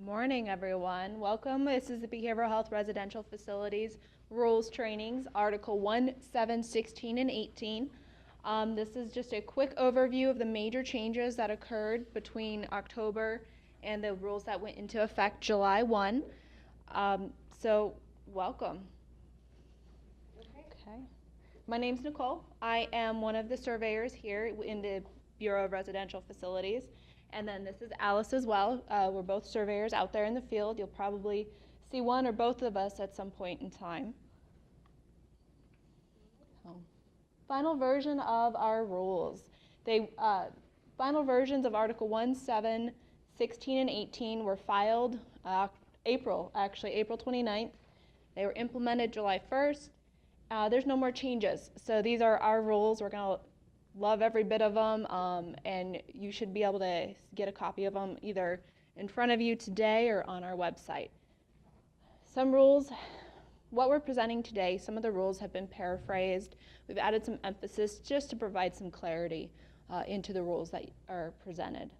Morning, everyone. Welcome. This is the Behavioral Health Residential Facilities Rules Trainings, Article 1, 7, 16, and 18. This is just a quick overview of the major changes that occurred between October and the rules that went into effect July 1. So, welcome. Okay. My name's Nicole. I am one of the surveyors here in the Bureau of Residential Facilities. And then this is Alice as well. We're both surveyors out there in the field. You'll probably see one or both of us at some point in time. Final version of our rules. Final versions of Article 1, 7, 16, and 18 were filed April 29th. They were implemented July 1st. There's no more changes. So these are our rules. We're going to love every bit of them, and you should be able to get a copy of them either in front of you today or on our website. Some rules, what we're presenting today, some of the rules have been paraphrased. We've added some emphasis just to provide some clarity into the rules that are presented.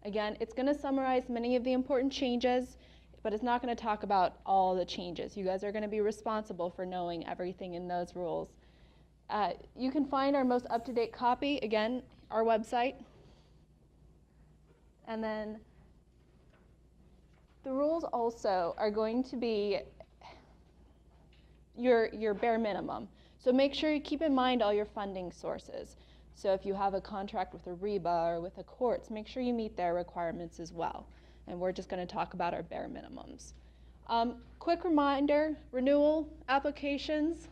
Again, it's going to summarize many of the important changes, but it's not going to talk about all the changes. You guys are going to be responsible for knowing everything in those rules. You can find our most up-to-date copy, again, our website. And then the rules also are going to be your bare minimum. So make sure you keep in mind all your funding sources. So if you have a contract with a REBA or with the courts, make sure you meet their requirements as well. And we're just going to talk about our bare minimums. Quick reminder, renewal applications,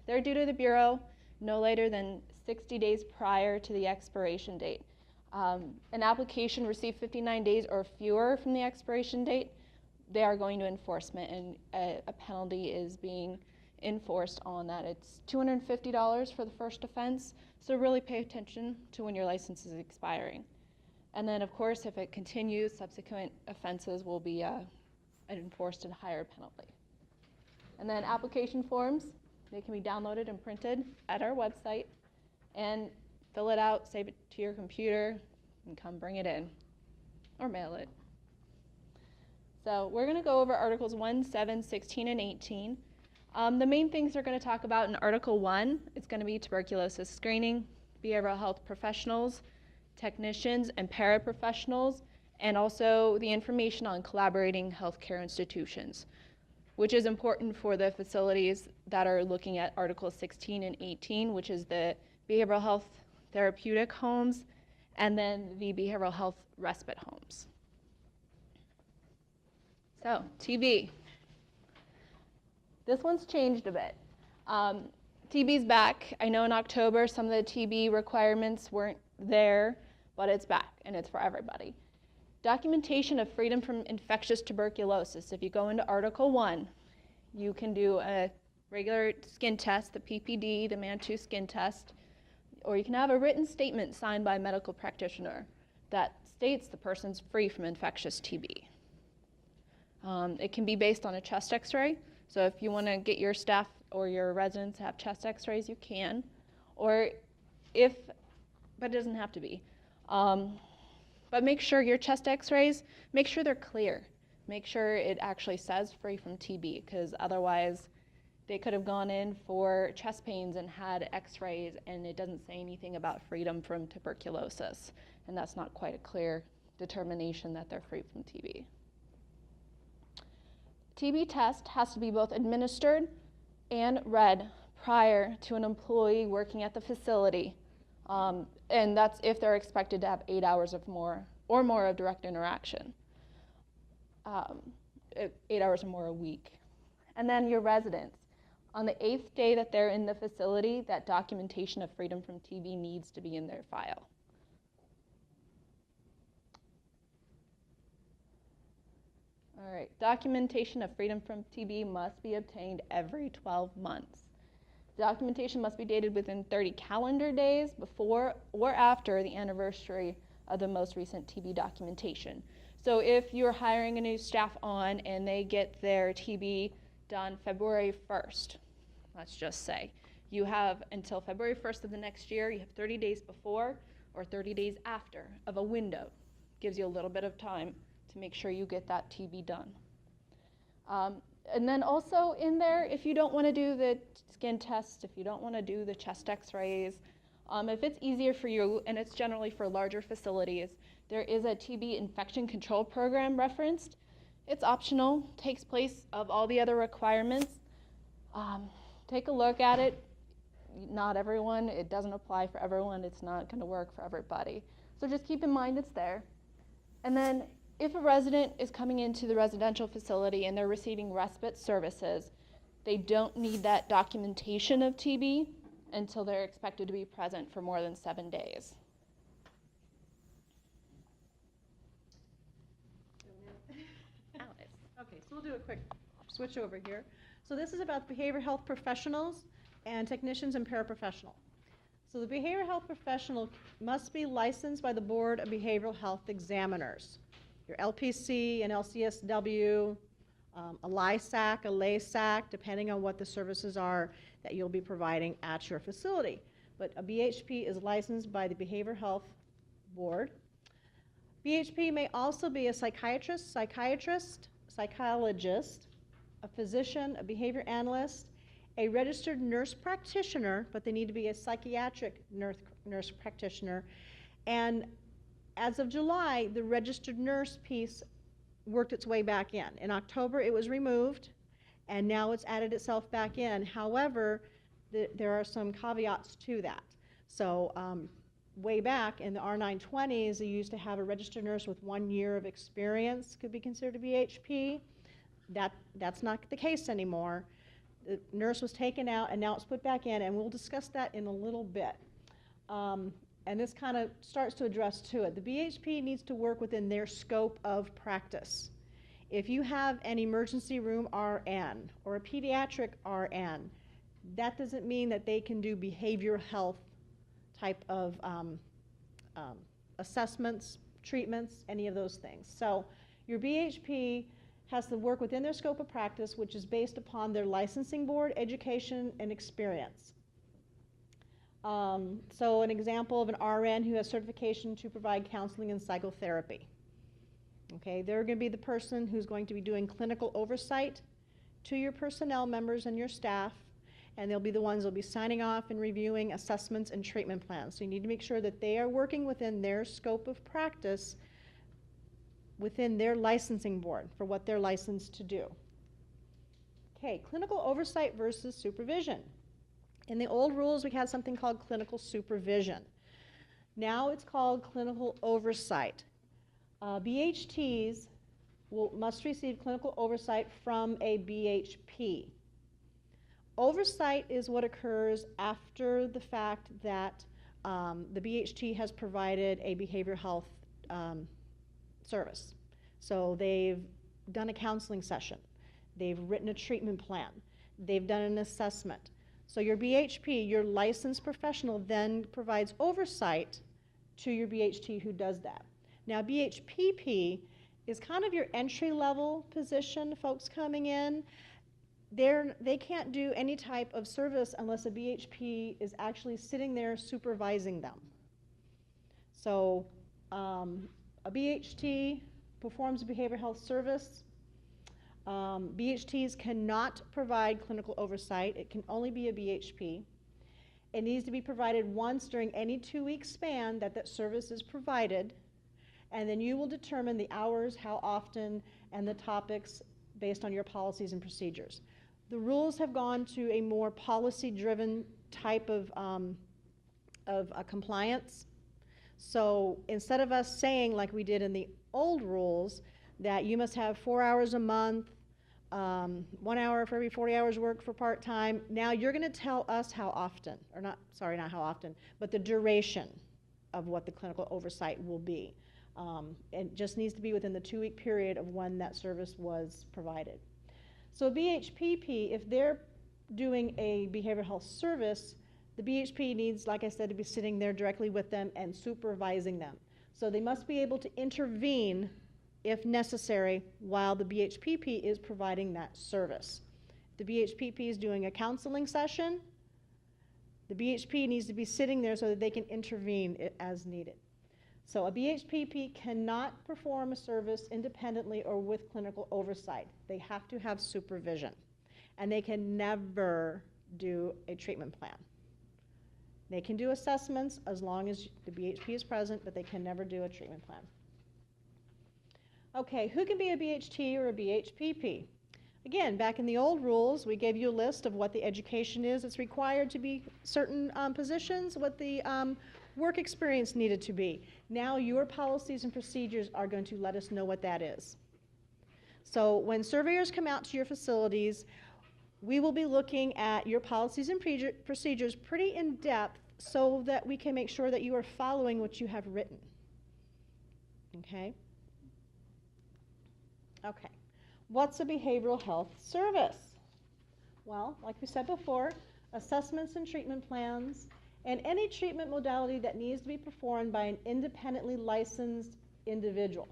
they're due to the Bureau no later than 60 days prior to the expiration date. An application received 59 days or fewer from the expiration date, they are going to enforcement, and a penalty is being enforced on that. It's $250 for the first offense, so really pay attention to when your license is expiring. And then, of course, if it continues, subsequent offenses will be enforced at a higher penalty. And then application forms, they can be downloaded and printed at our website, and fill it out, save it to your computer, and come bring it in, or mail it. So we're going to go over Articles 1, 7, 16, and 18. The main things we're going to talk about in Article 1 is going to be tuberculosis screening, behavioral health professionals, technicians, and paraprofessionals, and also the information on collaborating healthcare institutions, which is important for the facilities that are looking at Articles 16 and 18, which is the behavioral health therapeutic homes, and then the behavioral health respite homes. So, TB. This one's changed a bit. TB's back. I know in October some of the TB requirements weren't there, but it's back, and it's for everybody. Documentation of freedom from infectious tuberculosis. If you go into Article 1, you can do a regular skin test, the PPD, the Mantoux skin test, or you can have a written statement signed by a medical practitioner that states the person's free from infectious TB. It can be based on a chest x-ray, so if you want to get your staff or your residents to have chest x-rays, you can, but it doesn't have to be. But make sure your chest x-rays, make sure they're clear. Make sure it actually says free from TB, because otherwise they could have gone in for chest pains and had x-rays and it doesn't say anything about freedom from tuberculosis. And that's not quite a clear determination that they're free from TB. TB test has to be both administered and read prior to an employee working at the facility. And that's if they're expected to have 8 hours or more of direct interaction. 8 hours or more a week. And then your residents. On the 8th day that they're in the facility, that documentation of freedom from TB needs to be in their file. All right, documentation of freedom from TB must be obtained every 12 months. Documentation must be dated within 30 calendar days before or after the anniversary of the most recent TB documentation. So if you're hiring a new staff on and they get their TB done February 1st, let's just say, you have until February 1st of the next year, you have 30 days before or 30 days after of a window. Gives you a little bit of time to make sure you get that TB done. And then also in there, if you don't want to do the skin test, if you don't want to do the chest x-rays, if it's easier for you, and it's generally for larger facilities, there is a TB infection control program referenced. It's optional, takes place of all the other requirements. Take a look at it. Not everyone, it doesn't apply for everyone, it's not going to work for everybody. So just keep in mind it's there. And then if a resident is coming into the residential facility and they're receiving respite services, they don't need that documentation of TB until they're expected to be present for more than 7 days. Okay, so we'll do a quick switch over here. So this is about behavioral health professionals and technicians and paraprofessional. So the behavioral health professional must be licensed by the Board of Behavioral Health Examiners. Your LPC, an LCSW, a LISAC, a LASAC, depending on what the services are that you'll be providing at your facility. But a BHP is licensed by the Behavioral Health Board. BHP may also be a psychiatrist, psychologist, a physician, a behavior analyst, a registered nurse practitioner, but they need to be a psychiatric nurse practitioner. And as of July, the registered nurse piece worked its way back in. In October, it was removed, and now it's added itself back in. However, there are some caveats to that. So way back in the R920s, they used to have a registered nurse with 1 year of experience could be considered a BHP. That's not the case anymore. The nurse was taken out, and now it's put back in, and we'll discuss that in a little bit. And this kind of starts to address to it. The BHP needs to work within their scope of practice. If you have an emergency room RN or a pediatric RN, that doesn't mean that they can do behavioral health type of assessments, treatments, any of those things. So your BHP has to work within their scope of practice, which is based upon their licensing board, education, and experience. So an example of an RN who has certification to provide counseling and psychotherapy. Okay, they're going to be the person who's going to be doing clinical oversight to your personnel members and your staff, and they'll be the ones who'll be signing off and reviewing assessments and treatment plans. So you need to make sure that they are working within their scope of practice within their licensing board for what they're licensed to do. Okay, clinical oversight versus supervision. In the old rules, we had something called clinical supervision. Now it's called clinical oversight. BHTs must receive clinical oversight from a BHP. Oversight is what occurs after the fact that the BHT has provided a behavioral health service. So they've done a counseling session, they've written a treatment plan, they've done an assessment. So your BHP, your licensed professional, then provides oversight to your BHT who does that. Now BHPP is kind of your entry-level position, folks coming in. They can't do any type of service unless a BHP is actually sitting there supervising them. So a BHT performs a behavioral health service. BHTs cannot provide clinical oversight. It can only be a BHP. It needs to be provided once during any 2-week span that service is provided, and then you will determine the hours, how often, and the topics based on your policies and procedures. The rules have gone to a more policy-driven type of compliance. So instead of us saying, like we did in the old rules, that you must have 4 hours a month, 1 hour for every 40 hours work for part-time, now you're going to tell us how often, or not how often, but the duration of what the clinical oversight will be. It just needs to be within the 2-week period of when that service was provided. So a BHPP, if they're doing a behavioral health service, the BHP needs, like I said, to be sitting there directly with them and supervising them. So they must be able to intervene if necessary while the BHPP is providing that service. If the BHPP is doing a counseling session, the BHP needs to be sitting there so that they can intervene as needed. So a BHPP cannot perform a service independently or with clinical oversight. They have to have supervision. And they can never do a treatment plan. They can do assessments as long as the BHP is present, but they can never do a treatment plan. Okay, who can be a BHT or a BHPP? Again, back in the old rules, we gave you a list of what the education is that's required to be certain positions, what the work experience needed to be. Now your policies and procedures are going to let us know what that is. So when surveyors come out to your facilities, we will be looking at your policies and procedures pretty in depth so that we can make sure that you are following what you have written. Okay? Okay. What's a behavioral health service? Well, like we said before, assessments and treatment plans, and any treatment modality that needs to be performed by an independently licensed individual.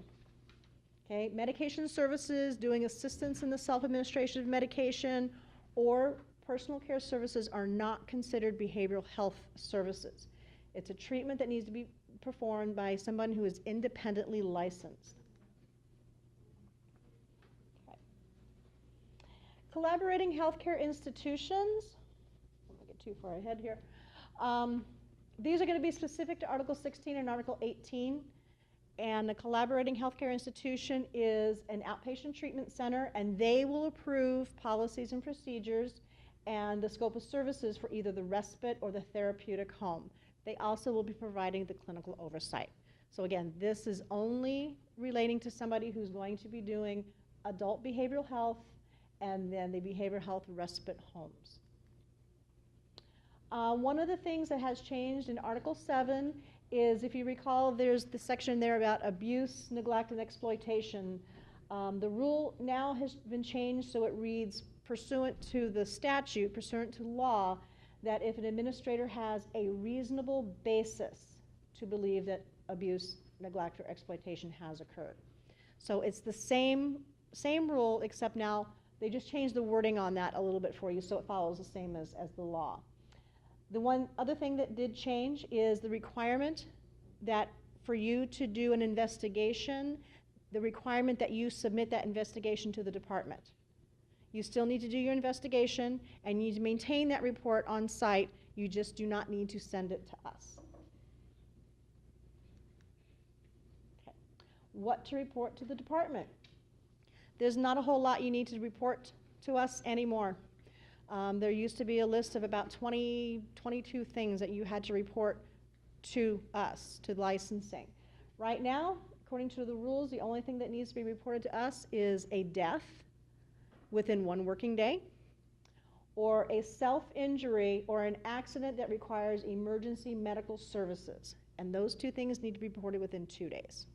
Okay, medication services, doing assistance in the self-administration of medication, or personal care services are not considered behavioral health services. It's a treatment that needs to be performed by someone who is independently licensed. Okay. Collaborating healthcare institutions, don't get too far ahead here. These are going to be specific to Article 16 and Article 18. And the collaborating healthcare institution is an outpatient treatment center, and they will approve policies and procedures and the scope of services for either the respite or the therapeutic home. They also will be providing the clinical oversight. So again, this is only relating to somebody who's going to be doing adult behavioral health and then the behavioral health respite homes. One of the things that has changed in Article 7 is, if you recall, there's the section there about abuse, neglect, and exploitation. The rule now has been changed so it reads, pursuant to the statute, pursuant to law, that if an administrator has a reasonable basis to believe that abuse, neglect, or exploitation has occurred. So it's the same rule, except now they just changed the wording on that a little bit for you so it follows the same as the law. The one other thing that did change is the requirement that for you to do an investigation, the requirement that you submit that investigation to the department. You still need to do your investigation and you need to maintain that report on site. You just do not need to send it to us. Okay. What to report to the department? There's not a whole lot you need to report to us anymore. There used to be a list of about 22 things that you had to report to us, to licensing. Right now, according to the rules, the only thing that needs to be reported to us is a death within 1 working day, or a self-injury or an accident that requires emergency medical services. And those 2 things need to be reported within 2 days.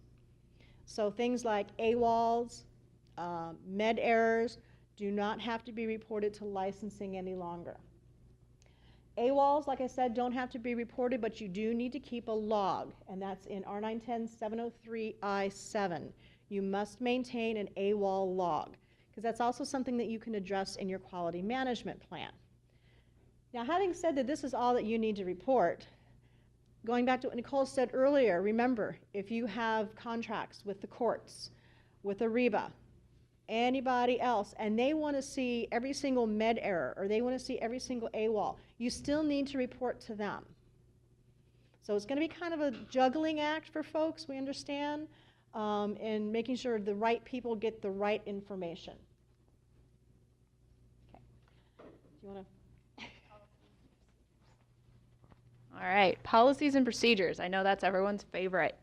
So things like AWOLs, med errors, do not have to be reported to licensing any longer. AWOLs, like I said, don't have to be reported, but you do need to keep a log, and that's in R910-703I7. You must maintain an AWOL log, because that's also something that you can address in your quality management plan. Now, having said that this is all that you need to report, going back to what Nicole said earlier, remember, if you have contracts with the courts, with AREBA, anybody else, and they want to see every single med error or they want to see every single AWOL, you still need to report to them. So it's going to be kind of a juggling act for folks, we understand, in making sure the right people get the right information. Okay. Do you want to? All right, policies and procedures. I know that's everyone's favorite.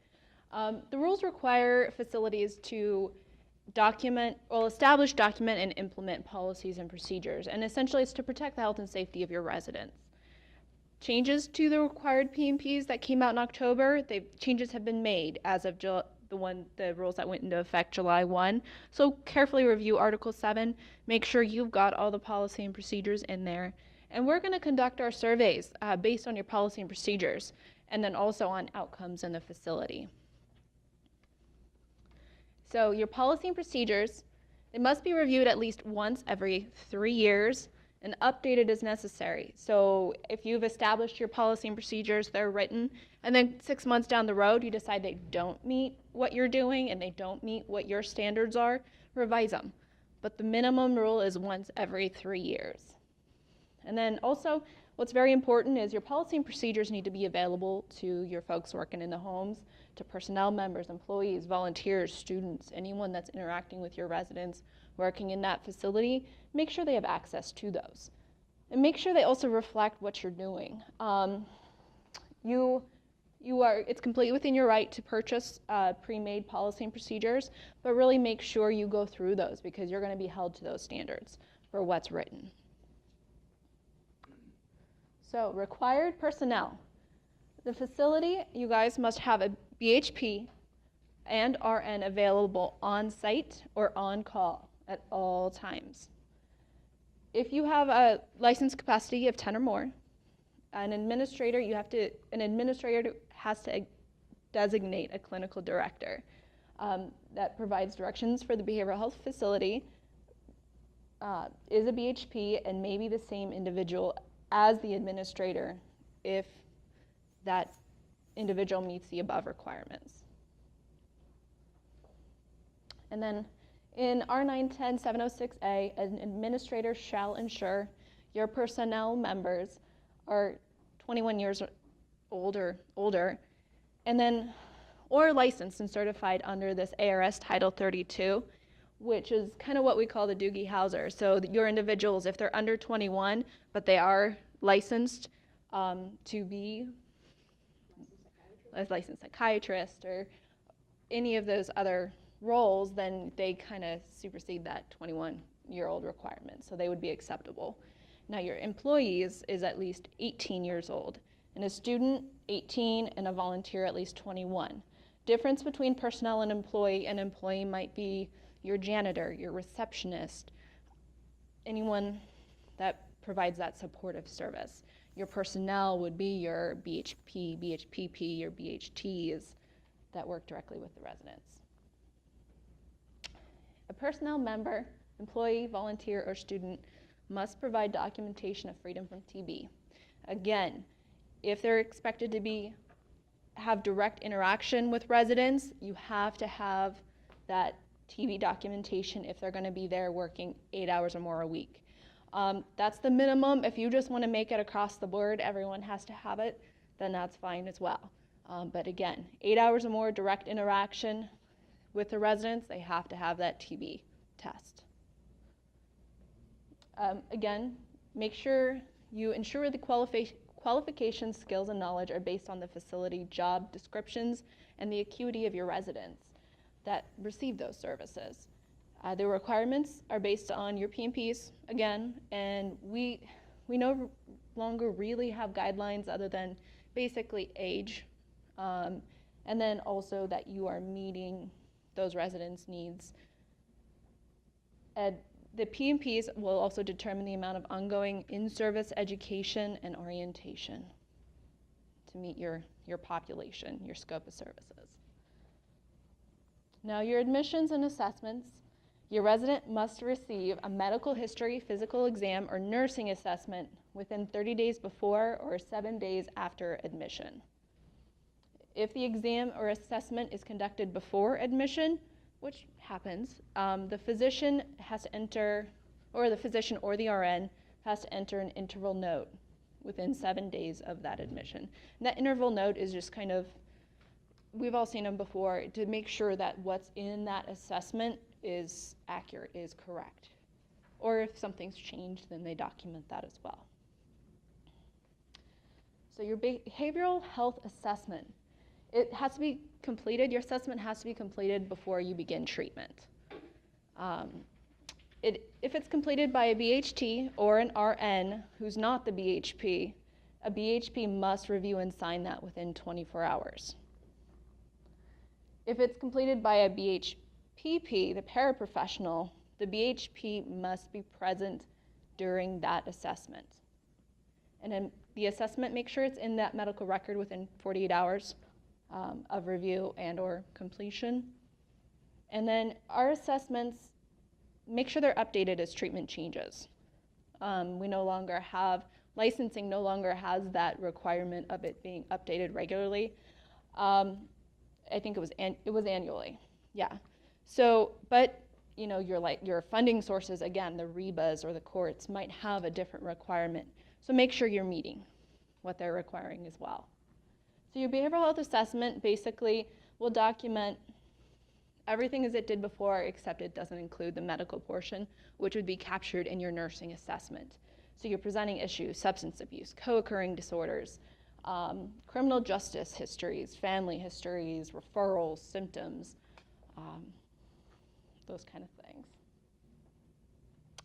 The rules require facilities to establish, document, and implement policies and procedures. And essentially it's to protect the health and safety of your residents. Changes to the required P&Ps that came out in October, changes have been made as of the rules that went into effect July 1. So carefully review Article 7, make sure you've got all the policy and procedures in there. And we're going to conduct our surveys based on your policy and procedures, and then also on outcomes in the facility. So your policy and procedures, they must be reviewed at least once every 3 years. and updated as necessary. So if you've established your policy and procedures, they're written, and then 6 months down the road, you decide they don't meet what you're doing and they don't meet what your standards are, revise them. But the minimum rule is once every 3 years. And then also, what's very important is your policy and procedures need to be available to your folks working in the homes, to personnel members, employees, volunteers, students, anyone that's interacting with your residents working in that facility. Make sure they have access to those. And make sure they also reflect what you're doing. It's completely within your right to purchase pre-made policy and procedures, but really make sure you go through those because you're going to be held to those standards for what's written. So, required personnel. The facility, you guys must have a BHP and RN available on site or on call at all times. If you have a license capacity of 10 or more, an administrator has to designate a clinical director that provides directions for the behavioral health facility, is a BHP, and maybe the same individual as the administrator if that individual meets the above requirements. And then in R910706A, an administrator shall ensure your personnel members are 21 years old or older, and then or licensed and certified under this ARS Title 32, which is kind of what we call the Doogie Howser. So your individuals, if they're under 21, but they are licensed to be a licensed psychiatrist or any of those other roles, then they kind of supersede that 21-year-old requirement, so they would be acceptable. Now your employees is at least 18 years old, and a student 18 and a volunteer at least 21. Difference between personnel and employee might be your janitor, your receptionist, anyone that provides that supportive service. Your personnel would be your BHP, BHPP, your BHTs that work directly with the residents. A personnel member, employee, volunteer, or student must provide documentation of freedom from TB. Again, if they're expected to have direct interaction with residents, you have to have that TB documentation if they're going to be there working 8 hours or more a week. That's the minimum. If you just want to make it across the board, everyone has to have it, then that's fine as well. But again, 8 hours or more direct interaction with the residents, they have to have that TB test. Again, make sure you ensure the qualifications, skills, and knowledge are based on the facility job descriptions and the acuity of your residents that receive those services. The requirements are based on your PMPs, again, and we no longer really have guidelines other than basically age, and then also that you are meeting those residents' needs. The PMPs will also determine the amount of ongoing in-service education and orientation to meet your population, your scope of services. Now, your admissions and assessments, your resident must receive a medical history, physical exam, or nursing assessment within 30 days before or 7 days after admission. If the exam or assessment is conducted before admission, which happens, the physician has to enter, or the physician or the RN has to enter an interval note within 7 days of that admission. And that interval note is just kind of, we've all seen them before, to make sure that what's in that assessment is accurate, is correct. Or if something's changed, then they document that as well. So your behavioral health assessment, it has to be completed, your assessment has to be completed before you begin treatment. If it's completed by a BHT or an RN who's not the BHP, a BHP must review and sign that within 24 hours. If it's completed by a BHPP, the paraprofessional, the BHP must be present during that assessment. And then the assessment, make sure it's in that medical record within 48 hours of review and or completion. And then our assessments, make sure they're updated as treatment changes. We no longer have, licensing no longer has that requirement of it being updated regularly. I think it was annually, yeah. So, but you know, your funding sources, again, the REBAs or the courts might have a different requirement. So make sure you're meeting what they're requiring as well. So your behavioral health assessment basically will document everything as it did before, except it doesn't include the medical portion, which would be captured in your nursing assessment. So you're presenting issues, substance abuse, co-occurring disorders, criminal justice histories, family histories, referrals, symptoms, those kind of things.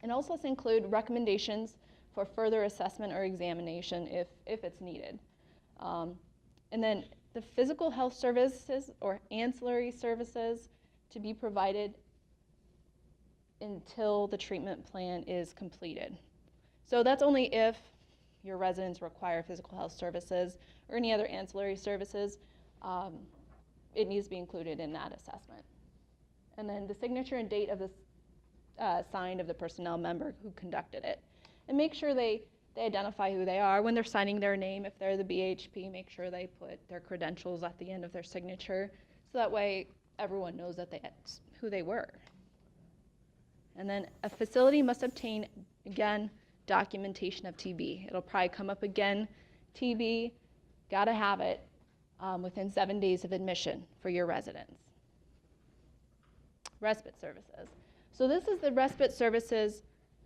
And also include recommendations for further assessment or examination if it's needed. And then the physical health services or ancillary services to be provided until the treatment plan is completed. So that's only if your residents require physical health services or any other ancillary services, it needs to be included in that assessment. And then the signature and date of the signed of the personnel member who conducted it. And make sure they identify who they are when they're signing their name. If they're the BHP, make sure they put their credentials at the end of their signature, so that way everyone knows that who they were. And then a facility must obtain, again, documentation of TB. It'll probably come up again, TB, gotta have it within 7 days of admission for your residents. Respite services. So this is the respite services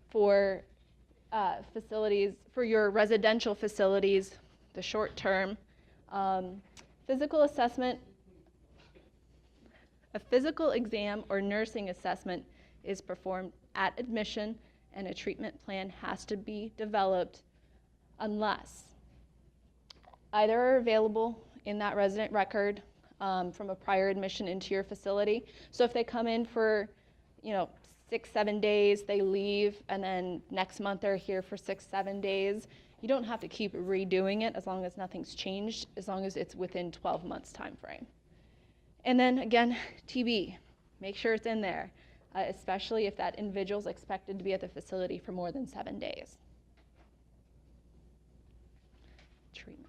for facilities, for your residential facilities, the short term. Physical assessment, a physical exam or nursing assessment is performed at admission, and a treatment plan has to be developed unless either are available in that resident record from a prior admission into your facility. So if they come in for, 6-7 days, they leave, and then next month they're here for 6-7 days, you don't have to keep redoing it as long as nothing's changed, as long as it's within 12 months time frame. And then again, TB, make sure it's in there, especially if that individual is expected to be at the facility for more than 7 days. Treatment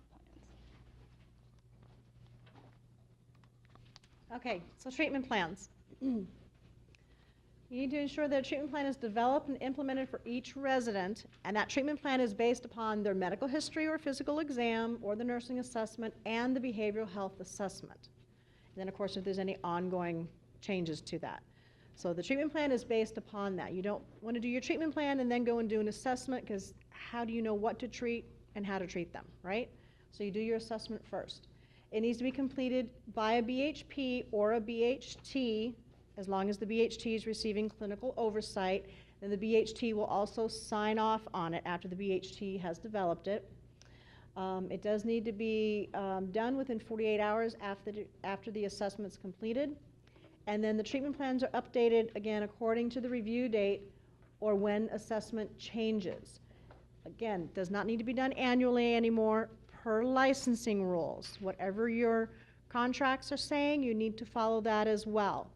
plans. Okay, so treatment plans. You need to ensure that a treatment plan is developed and implemented for each resident, and that treatment plan is based upon their medical history or physical exam or the nursing assessment and the behavioral health assessment. And then, of course, if there's any ongoing changes to that. So the treatment plan is based upon that. You don't want to do your treatment plan and then go and do an assessment, because how do you know what to treat and how to treat them, right? So you do your assessment first. It needs to be completed by a BHP or a BHT, as long as the BHT is receiving clinical oversight. Then the BHT will also sign off on it after the BHT has developed it. It does need to be done within 48 hours after the assessment's completed. And then the treatment plans are updated, again, according to the review date or when assessment changes. Again, does not need to be done annually anymore, per licensing rules. Whatever your contracts are saying, you need to follow that as well.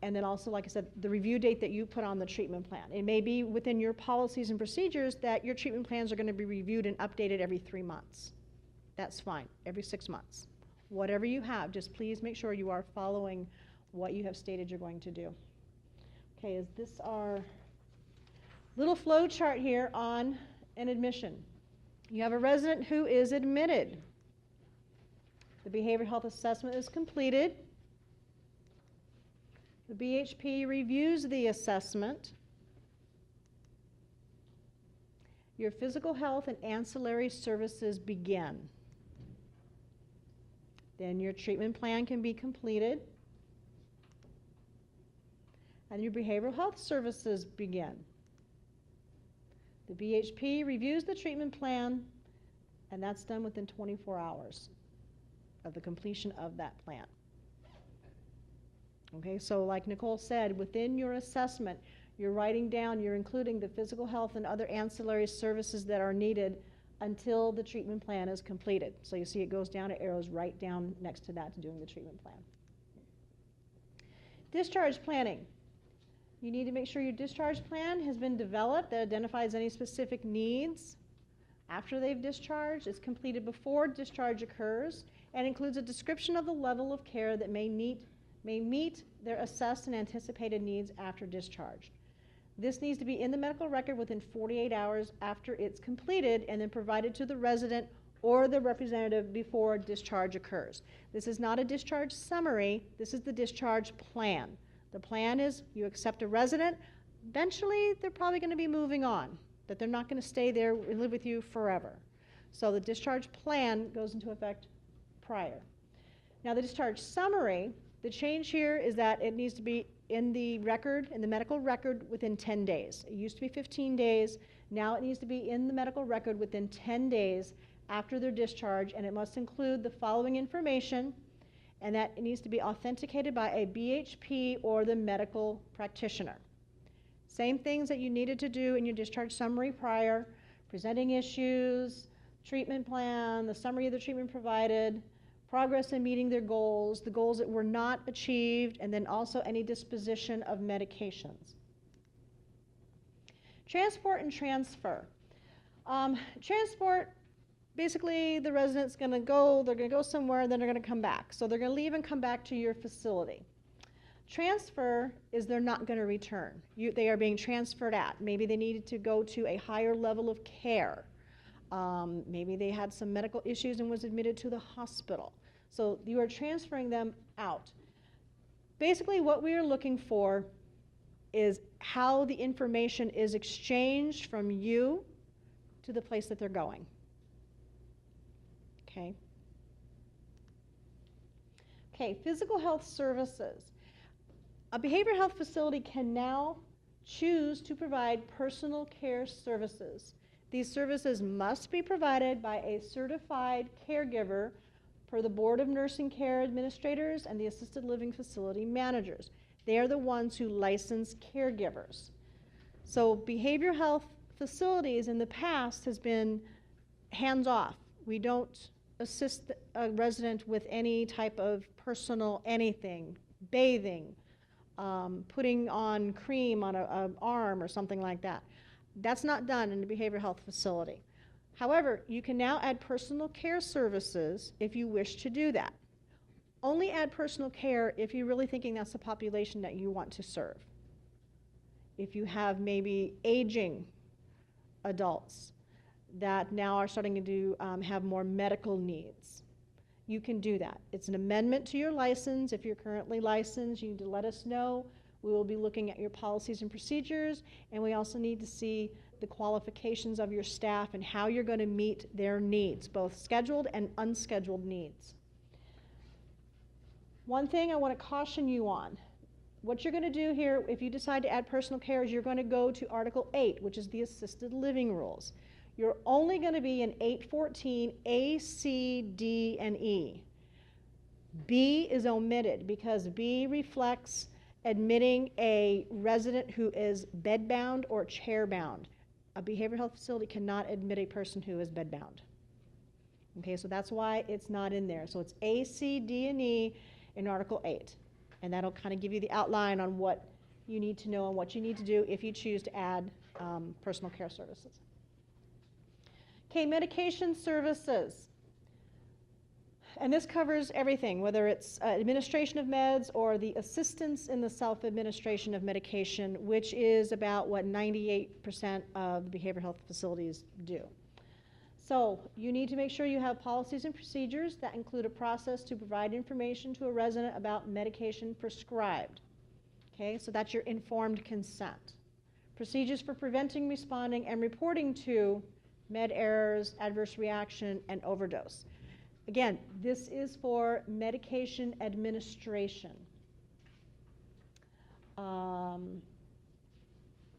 And then also, like I said, the review date that you put on the treatment plan. It may be within your policies and procedures that your treatment plans are going to be reviewed and updated every 3 months. That's fine, every 6 months. Whatever you have, just please make sure you are following what you have stated you're going to do. Okay, is this our little flow chart here on an admission? You have a resident who is admitted. The behavioral health assessment is completed. The BHP reviews the assessment. Your physical health and ancillary services begin. Then your treatment plan can be completed. And your behavioral health services begin. The BHP reviews the treatment plan, and that's done within 24 hours of the completion of that plan. Okay, so like Nicole said, within your assessment, you're writing down, you're including the physical health and other ancillary services that are needed until the treatment plan is completed. So you see it goes down, it arrows right down next to that to doing the treatment plan. Discharge planning. You need to make sure your discharge plan has been developed that identifies any specific needs after they've discharged. It's completed before discharge occurs and includes a description of the level of care that may meet their assessed and anticipated needs after discharge. This needs to be in the medical record within 48 hours after it's completed and then provided to the resident or the representative before discharge occurs. This is not a discharge summary, this is the discharge plan. The plan is you accept a resident, eventually they're probably going to be moving on, that they're not going to stay there and live with you forever. So the discharge plan goes into effect prior. Now the discharge summary, the change here is that it needs to be in the record, in the medical record within 10 days. It used to be 15 days, now it needs to be in the medical record within 10 days after their discharge, and it must include the following information, and that it needs to be authenticated by a BHP or the medical practitioner. Same things that you needed to do in your discharge summary prior: presenting issues, treatment plan, the summary of the treatment provided, progress in meeting their goals, the goals that were not achieved, and then also any disposition of medications. Transport and transfer. Transport, basically the resident's going to go, they're going to go somewhere, then they're going to come back. So they're going to leave and come back to your facility. Transfer is they're not going to return. They are being transferred out. Maybe they needed to go to a higher level of care. Maybe they had some medical issues and was admitted to the hospital. So you are transferring them out. Basically what we are looking for is how the information is exchanged from you to the place that they're going. Okay. Okay, physical health services. A behavioral health facility can now choose to provide personal care services. These services must be provided by a certified caregiver per the Board of Nursing Care Administrators and the Assisted Living Facility Managers. They are the ones who license caregivers. So behavioral health facilities in the past has been hands-off. We don't assist a resident with any type of personal anything, bathing, putting on cream on an arm or something like that. That's not done in a behavioral health facility. However, you can now add personal care services if you wish to do that. Only add personal care if you're really thinking that's the population that you want to serve. If you have maybe aging adults that now are starting to have more medical needs, you can do that. It's an amendment to your license. If you're currently licensed, you need to let us know. We will be looking at your policies and procedures, and we also need to see the qualifications of your staff and how you're going to meet their needs, both scheduled and unscheduled needs. One thing I want to caution you on, what you're going to do here, if you decide to add personal care, is you're going to go to Article 8, which is the assisted living rules. You're only going to be in 814 A, C, D, and E. B is omitted because B reflects admitting a resident who is bedbound or chairbound. A behavioral health facility cannot admit a person who is bedbound. Okay, so that's why it's not in there. So it's A, C, D, and E in Article 8. And that'll kind of give you the outline on what you need to know and what you need to do if you choose to add personal care services. Okay, medication services. And this covers everything, whether it's administration of meds or the assistance in the self-administration of medication, which is about what 98% of the behavioral health facilities do. So you need to make sure you have policies and procedures that include a process to provide information to a resident about medication prescribed. Okay, so that's your informed consent. Procedures for preventing, responding, and reporting to med errors, adverse reaction, and overdose. Again, this is for medication administration.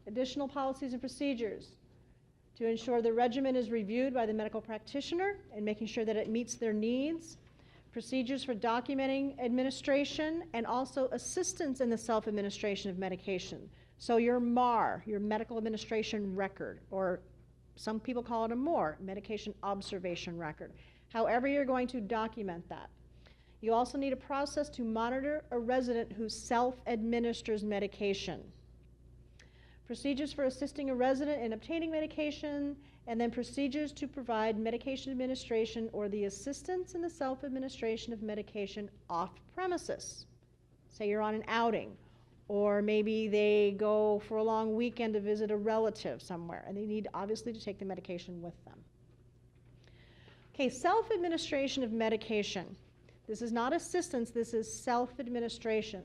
Additional policies and procedures to ensure the regimen is reviewed by the medical practitioner and making sure that it meets their needs. Procedures for documenting administration and also assistance in the self-administration of medication. So your MAR, your medical administration record, or some people call it a MOR, medication observation record. However you're going to document that. You also need a process to monitor a resident who self-administers medication. procedures for assisting a resident in obtaining medication, and then procedures to provide medication administration or the assistance in the self-administration of medication off premises. Say you're on an outing, or maybe they go for a long weekend to visit a relative somewhere, and they need obviously to take the medication with them. Okay, self-administration of medication. This is not assistance, this is self-administration.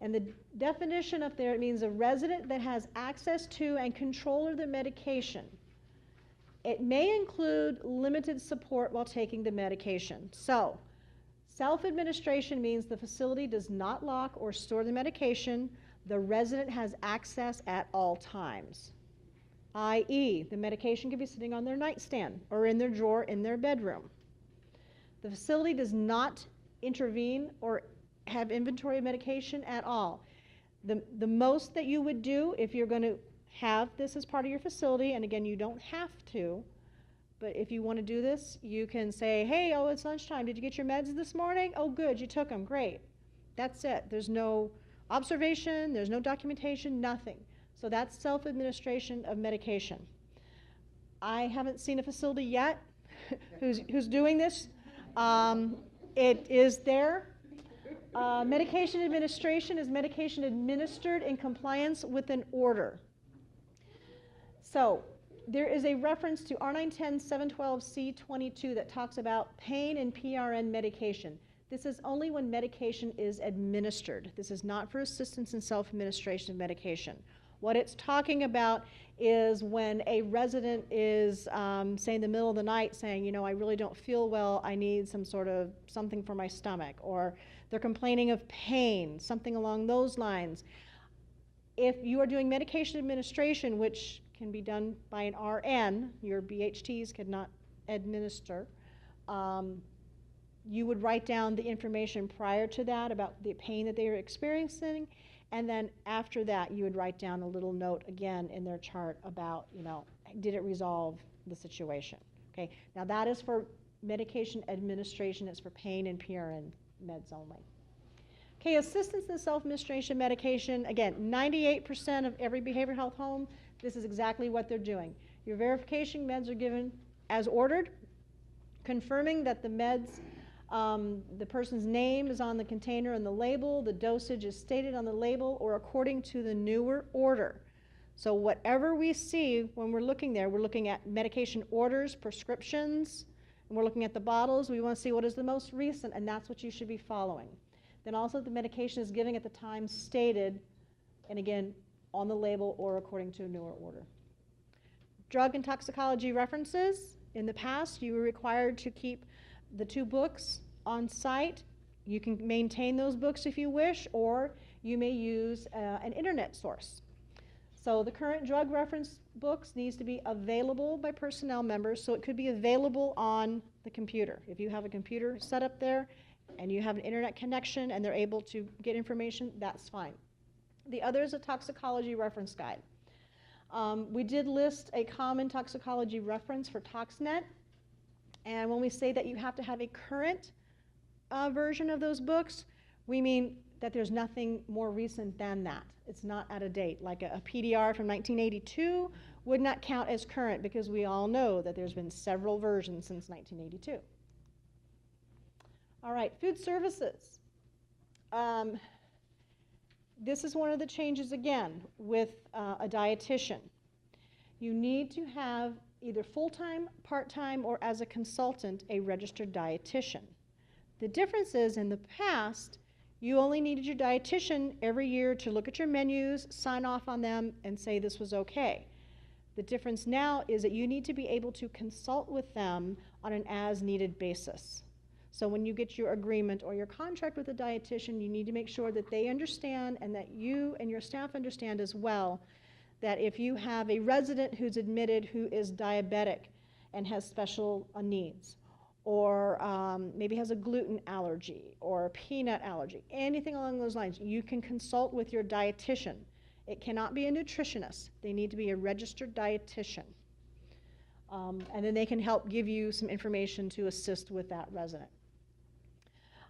And the definition up there, it means a resident that has access to and control of their medication. It may include limited support while taking the medication. So, self-administration means the facility does not lock or store the medication. The resident has access at all times. I.e., the medication could be sitting on their nightstand or in their drawer in their bedroom. The facility does not intervene or have inventory of medication at all. The most that you would do if you're going to have this as part of your facility, and again, you don't have to, but if you want to do this, you can say, hey, oh, it's lunchtime. Did you get your meds this morning? Oh, good, you took them. Great. That's it. There's no observation, there's no documentation, nothing. So that's self-administration of medication. I haven't seen a facility yet who's doing this. It is there. Medication administration is medication administered in compliance with an order. So there is a reference to R910-712C22 that talks about pain and PRN medication. This is only when medication is administered. This is not for assistance in self-administration of medication. What it's talking about is when a resident is, say, in the middle of the night saying, you know, I really don't feel well, I need some sort of something for my stomach, or they're complaining of pain, something along those lines. If you are doing medication administration, which can be done by an RN, your BHTs cannot administer, you would write down the information prior to that about the pain that they are experiencing, and then after that you would write down a little note again in their chart about, you know, did it resolve the situation. Okay, now that is for medication administration, it's for pain and PRN meds only. Okay, assistance in self-administration medication, again, 98% of every behavioral health home, this is exactly what they're doing. Your verification meds are given as ordered, confirming that the meds, the person's name is on the container and the label, the dosage is stated on the label or according to the newer order. So whatever we see when we're looking there, we're looking at medication orders, prescriptions, and we're looking at the bottles. We want to see what is the most recent, and that's what you should be following. Then also the medication is given at the time stated, and again, on the label or according to a newer order. Drug and toxicology references. In the past, you were required to keep the 2 books on site. You can maintain those books if you wish, or you may use an internet source. So the current drug reference books needs to be available by personnel members, so it could be available on the computer. If you have a computer set up there and you have an internet connection and they're able to get information, that's fine. The other is a toxicology reference guide. We did list a common toxicology reference for ToxNet, and when we say that you have to have a current version of those books, we mean that there's nothing more recent than that. It's not out of date. Like a PDR from 1982 would not count as current because we all know that there's been several versions since 1982. All right, food services. This is one of the changes again with a dietitian. You need to have either full-time, part-time, or as a consultant, a registered dietitian. The difference is in the past, you only needed your dietitian every year to look at your menus, sign off on them, and say this was okay. The difference now is that you need to be able to consult with them on an as-needed basis. So when you get your agreement or your contract with a dietitian, you need to make sure that they understand and that you and your staff understand as well that if you have a resident who's admitted who is diabetic and has special needs, or maybe has a gluten allergy or a peanut allergy, anything along those lines, you can consult with your dietitian. It cannot be a nutritionist. They need to be a registered dietitian. And then they can help give you some information to assist with that resident.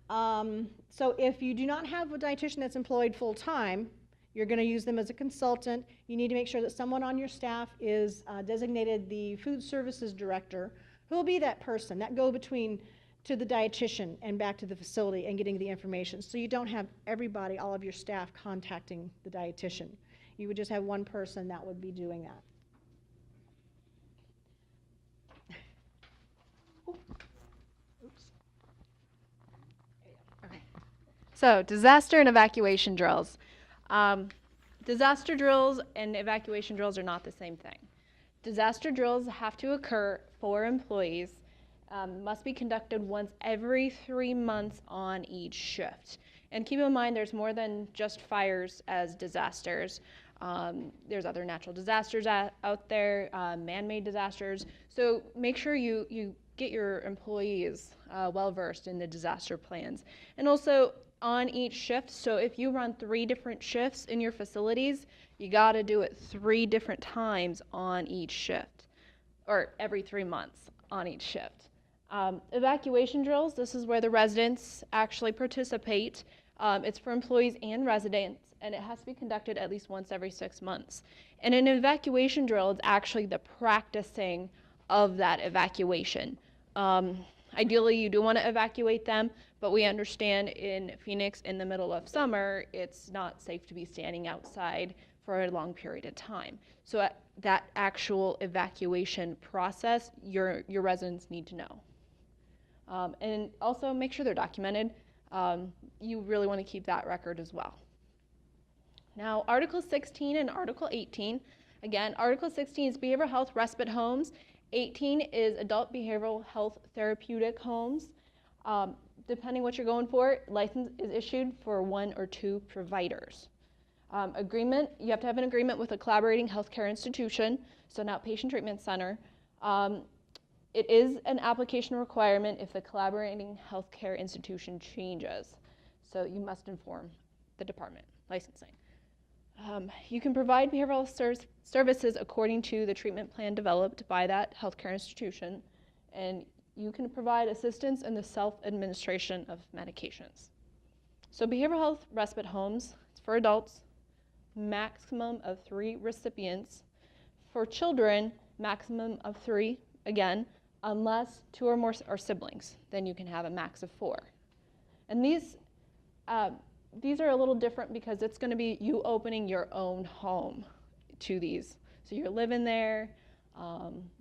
So if you do not have a dietitian that's employed full-time, You're going to use them as a consultant. You need to make sure that someone on your staff is designated the food services director, who will be that person, that go-between to the dietitian and back to the facility and getting the information. So you don't have everybody, all of your staff, contacting the dietitian. You would just have one person that would be doing that. Oops. Okay. So, disaster and evacuation drills. Disaster drills and evacuation drills are not the same thing. Disaster drills have to occur for employees, must be conducted once every 3 months on each shift. And keep in mind, there's more than just fires as disasters. There's other natural disasters out there, man-made disasters. So make sure you get your employees well-versed in the disaster plans. And also on each shift, so if you run 3 different shifts in your facilities, you got to do it 3 different times on each shift, or every 3 months on each shift. Evacuation drills, this is where the residents actually participate. It's for employees and residents, and it has to be conducted at least once every 6 months. And an evacuation drill is actually the practicing of that evacuation. Ideally, you do want to evacuate them, but we understand in Phoenix in the middle of summer, it's not safe to be standing outside for a long period of time. So that actual evacuation process, your residents need to know. And also make sure they're documented. You really want to keep that record as well. Now, Article 16 and Article 18. Again, Article 16 is behavioral health respite homes. 18 is adult behavioral health therapeutic homes. Depending what you're going for, license is issued for 1 or 2 providers. Agreement, you have to have an agreement with a collaborating healthcare institution, so an outpatient treatment center. It is an application requirement if the collaborating healthcare institution changes. So you must inform the department, licensing. You can provide behavioral services according to the treatment plan developed by that healthcare institution, and you can provide assistance in the self-administration of medications. So behavioral health respite homes, it's for adults, maximum of 3 recipients. For children, maximum of 3, again, unless 2 or more are siblings, then you can have a max of 4. And these are a little different because it's going to be you opening your own home to these. So you're living there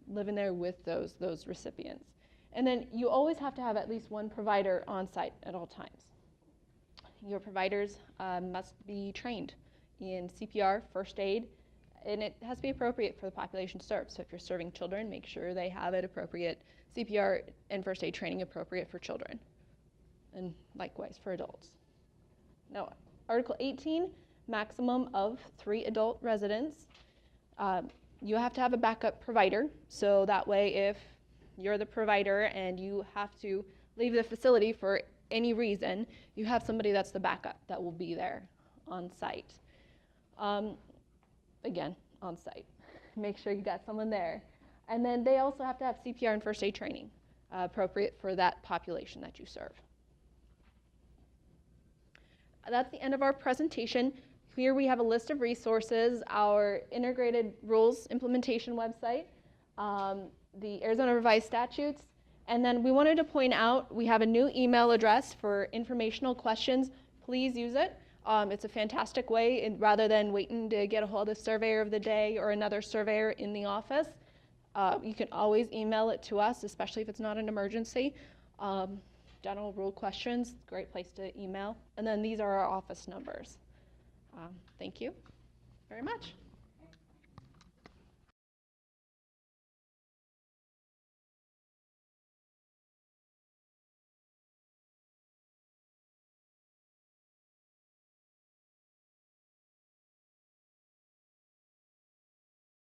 with those recipients. And then you always have to have at least 1 provider on site at all times. Your providers must be trained in CPR, first aid, and it has to be appropriate for the population served. So if you're serving children, make sure they have it appropriate CPR and first aid training appropriate for children, and likewise for adults. Now, Article 18, maximum of 3 adult residents. You have to have a backup provider, so that way if you're the provider and you have to leave the facility for any reason, you have somebody that's the backup that will be there on site. Again, on site. Make sure you got someone there. And then they also have to have CPR and first aid training appropriate for that population that you serve. That's the end of our presentation. Here we have a list of resources, our integrated rules implementation website, the Arizona Revised Statutes, and then we wanted to point out we have a new email address for informational questions. Please use it. It's a fantastic way, and rather than waiting to get a hold of the surveyor of the day or another surveyor in the office, you can always email it to us, especially if it's not an emergency. General rule questions, great place to email. And then these are our office numbers. Thank you very much.